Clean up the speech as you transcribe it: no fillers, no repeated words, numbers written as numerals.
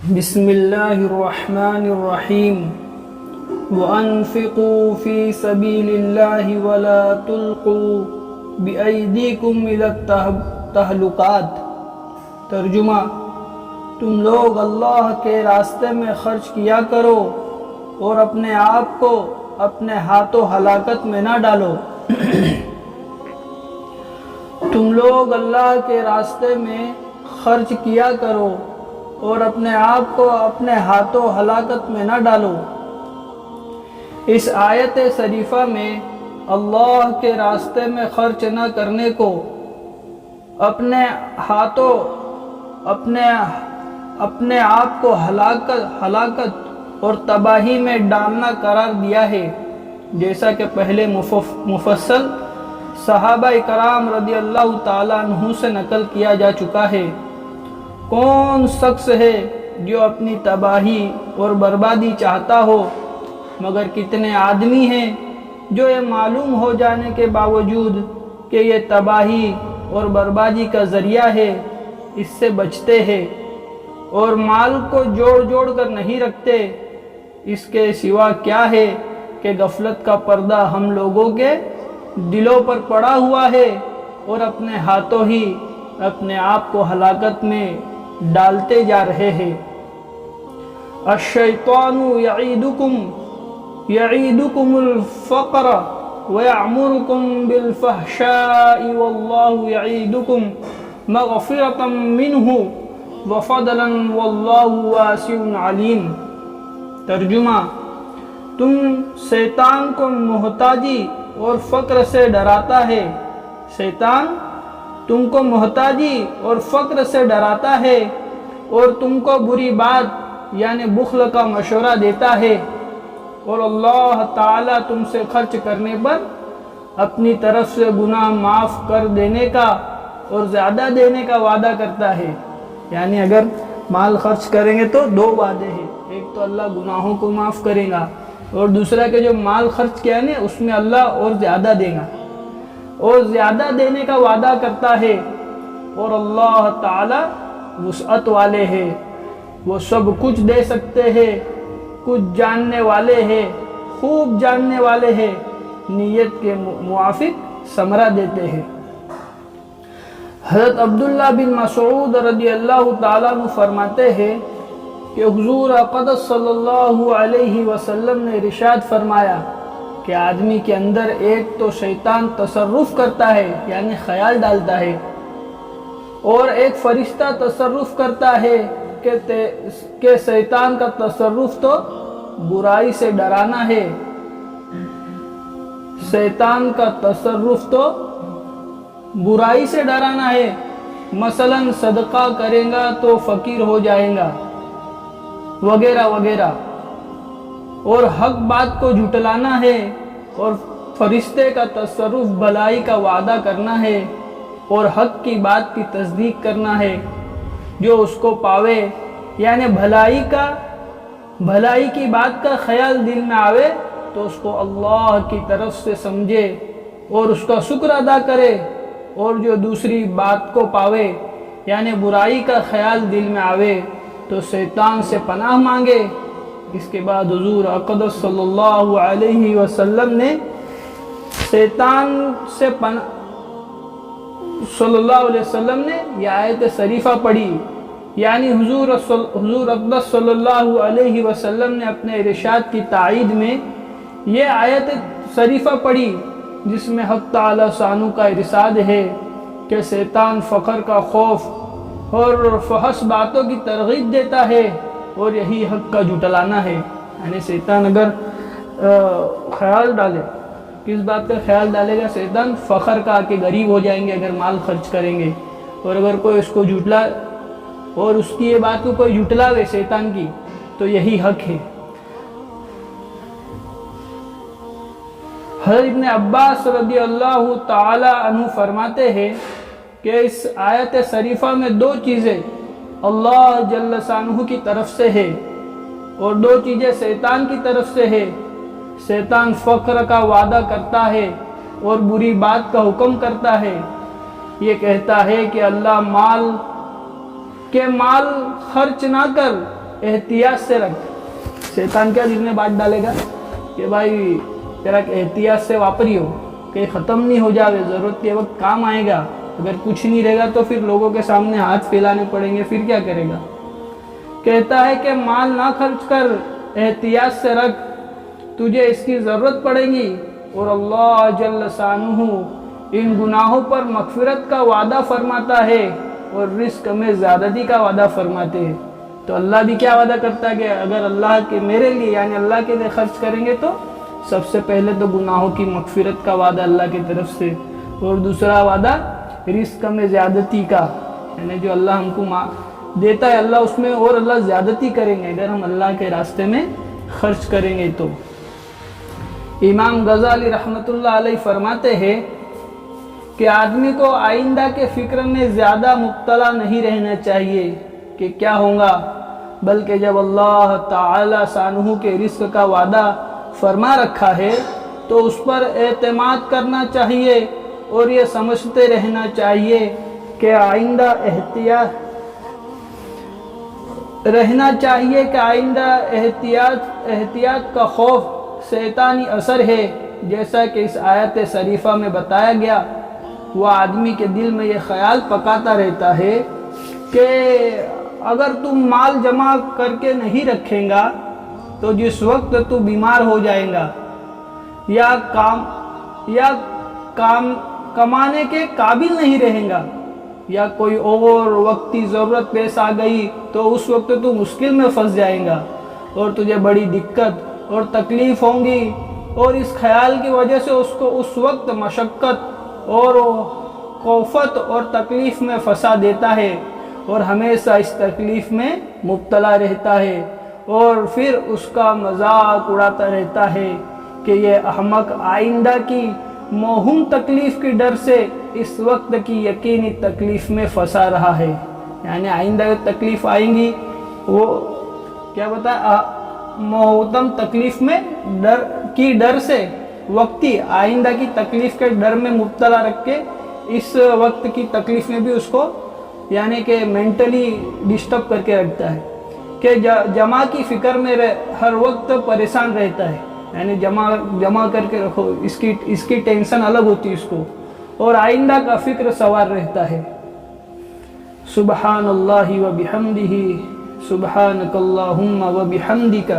بسم اللہ الرحمن الرحیم وَأَنفِقُوا فِي سَبِيلِ اللَّهِ وَلَا تُلْقُوا بِأَيْدِيكُمْ إِلَى التَّهْلُكَاتِ۔ ترجمہ: تم لوگ اللہ کے راستے میں خرچ کیا کرو اور اپنے آپ کو اپنے ہاتھوں ہلاکت میں نہ ڈالو۔ تم لوگ اللہ کے راستے میں خرچ کیا کرو اور اپنے آپ کو اپنے ہاتھوں ہلاکت میں نہ ڈالو۔ اس آیت شریفہ میں اللہ کے راستے میں خرچ نہ کرنے کو اپنے ہاتھوں اپنے آپ کو ہلاکت اور تباہی میں ڈالنا قرار دیا ہے، جیسا کہ پہلے مفصل صحابہ کرام رضی اللہ تعالیٰ عنہ سے نقل کیا جا چکا ہے۔ کون شخص ہے جو اپنی تباہی اور بربادی چاہتا ہو، مگر کتنے آدمی ہیں جو یہ معلوم ہو جانے کے باوجود کہ یہ تباہی اور بربادی کا ذریعہ ہے، اس سے بچتے ہیں اور مال کو جوڑ کر نہیں رکھتے۔ اس کے سوا کیا ہے کہ غفلت کا پردہ ہم لوگوں کے دلوں پر پڑا ہوا ہے اور اپنے ہاتھوں ہی اپنے آپ کو ہلاکت میں ڈالتے جا رہے ہیں۔ الشیطان یعیدکم الفقر ویعمرکم بالفحشاء واللہ یعیدکم مغفرۃ منہ وفضلا واللہ واسع علیم۔ ترجمہ: تم شیطان کو محتاجی اور فقر سے ڈراتا ہے۔ شیطان تم کو محتاجی اور فقر سے ڈراتا ہے اور تم کو بری بات یعنی بخل کا مشورہ دیتا ہے، اور اللہ تعالیٰ تم سے خرچ کرنے پر اپنی طرف سے گناہ معاف کر دینے کا اور زیادہ دینے کا وعدہ کرتا ہے۔ یعنی اگر مال خرچ کریں گے تو دو وعدے ہیں، ایک تو اللہ گناہوں کو معاف کرے گا، اور دوسرا کہ جو مال خرچ کیا ہے اس میں اللہ اور زیادہ دے گا اور زیادہ دینے کا وعدہ کرتا ہے۔ اور اللہ تعالی وسعت والے ہیں، وہ سب کچھ دے سکتے ہیں، کچھ جاننے والے ہیں، خوب جاننے والے ہیں، نیت کے موافق ثمرہ دیتے ہیں۔ حضرت عبداللہ بن مسعود رضی اللہ تعالیٰ عنہ فرماتے ہیں کہ حضور اقدس صلی اللہ علیہ وسلم نے ارشاد فرمایا کہ آدمی کے اندر ایک تو شیطان تصرف کرتا ہے یعنی خیال ڈالتا ہے، اور ایک فرشتہ تصرف کرتا ہے کہ شیطان کا تصرف تو برائی سے ڈرانا ہے۔ شیطان کا تصرف تو برائی سے ڈرانا ہے، مثلا صدقہ کرے گا تو فقیر ہو جائے گا وغیرہ وغیرہ، اور حق بات کو جھٹلانا ہے، اور فرشتے کا تصرف بھلائی کا وعدہ کرنا ہے اور حق کی بات کی تصدیق کرنا ہے۔ جو اس کو پاوے یعنی بھلائی کی بات کا خیال دل میں آوے تو اس کو اللہ کی طرف سے سمجھے اور اس کا شکر ادا کرے، اور جو دوسری بات کو پاوے یعنی برائی کا خیال دل میں آوے تو شیطان سے پناہ مانگے۔ اس کے بعد حضور اقدس صلی اللہ علیہ وسلم نے شیطان سے صلی اللہ علیہ وسلم نے یہ آیت شریفہ پڑھی، یعنی حضور اقدس صلی اللہ علیہ وسلم نے اپنے ارشاد کی تائید میں یہ آیت شریفہ پڑھی، جس میں حق تعالی شانہ کا ارشاد ہے کہ شیطان فقر کا خوف اور فحش باتوں کی ترغیب دیتا ہے اور یہی حق کا جھٹلانا ہے۔ یعنی شیطان اگر خیال ڈالے، کس بات کا خیال ڈالے گا؟ شیطان فخر کا کہ غریب ہو جائیں گے اگر مال خرچ کریں گے، اور اگر کوئی اس کو جھٹلا اور اس کی یہ بات کو کوئی جھٹلاوے شیطان کی تو یہی حق ہے۔ حضرت ابن عباس رضی اللہ تعالی عنہ فرماتے ہیں کہ اس آیت شریفہ میں دو چیزیں اللہ جل شانہ کی طرف سے ہے اور دو چیزیں شیطان کی طرف سے ہے۔ شیطان فقر کا وعدہ کرتا ہے اور بری بات کا حکم کرتا ہے، یہ کہتا ہے کہ اللہ مال خرچ نہ کر احتیاط سے رکھ. شیطان کیا دل میں بات ڈالے گا کہ بھائی تیرا احتیاط سے واپریو, کہ ختم نہیں ہو جاوے, ضرورت کے وقت کام آئے گا. اگر کچھ نہیں رہے گا تو پھر لوگوں کے سامنے ہاتھ پھیلانے پڑیں گے, پھر کیا کرے گا. کہتا ہے کہ مال نہ خرچ کر, احتیاط سے رکھ, تجھے اس کی ضرورت پڑے گی. اور اللہ جل شانہ ان گناہوں پر مغفرت کا وعدہ فرماتا ہے اور رزق میں زیادتی کا وعدہ فرماتے ہیں. تو اللہ بھی کیا وعدہ کرتا ہے کہ اگر اللہ کے میرے لیے یعنی اللہ کے لیے خرچ کریں گے تو سب سے پہلے تو گناہوں کی مغفرت کا وعدہ اللہ کی طرف سے, اور دوسرا وعدہ رزق میں زیادتی کا, یعنی جو اللہ ہم کو دیتا ہے اللہ اس میں اور اللہ زیادتی کریں گے اگر ہم اللہ کے راستے میں خرچ کریں گے تو. امام غزالی رحمۃ اللہ علیہ فرماتے ہیں کہ آدمی کو آئندہ کے فکر میں زیادہ مبتلا نہیں رہنا چاہیے کہ کیا ہوگا, بلکہ جب اللہ تعالی شانہ کے رزق کا وعدہ فرما رکھا ہے تو اس پر اعتماد کرنا چاہیے اور یہ سمجھتے رہنا چاہیے کہ آئندہ احتیاط کا خوف شیطانی اثر ہے, جیسا کہ اس آیت شریفہ میں بتایا گیا. وہ آدمی کے دل میں یہ خیال پکاتا رہتا ہے کہ اگر تم مال جمع کر کے نہیں رکھیں گا تو جس وقت تو بیمار ہو جائے گا یا کام کمانے کے قابل نہیں رہیں گا یا کوئی اور وقتی ضرورت پیش آ گئی تو اس وقت تو مشکل میں پھنس جائے گا اور تجھے بڑی دقت اور تکلیف ہوں گی, اور اس خیال کی وجہ سے اس کو اس وقت مشقت اور خوفت اور تکلیف میں پھنسا دیتا ہے اور ہمیشہ اس تکلیف میں مبتلا رہتا ہے, اور پھر اس کا مذاق اڑاتا رہتا ہے کہ یہ احمق آئندہ کی موہوم تکلیف کی ڈر سے اس وقت کی یقینی تکلیف میں پھنسا رہا ہے. یعنی آئندہ تکلیف آئیں گی وہ کیا بتا محتم تکلیف میں ڈر سے وقتی آئندہ کی تکلیف کے ڈر میں مبتلا رکھ کے اس وقت کی تکلیف میں بھی اس کو یعنی کہ مینٹلی ڈسٹرب کر کے رکھتا ہے کہ جمع کی فکر میں ہر وقت پریشان رہتا ہے. یعنی جمع کر کے رکھو, اس کی ٹینشن الگ ہوتی ہے اس کو, اور آئندہ کا فکر سوار رہتا ہے. سبحان اللہ و بحمدہ, سبحانک اللہم و بحمدک.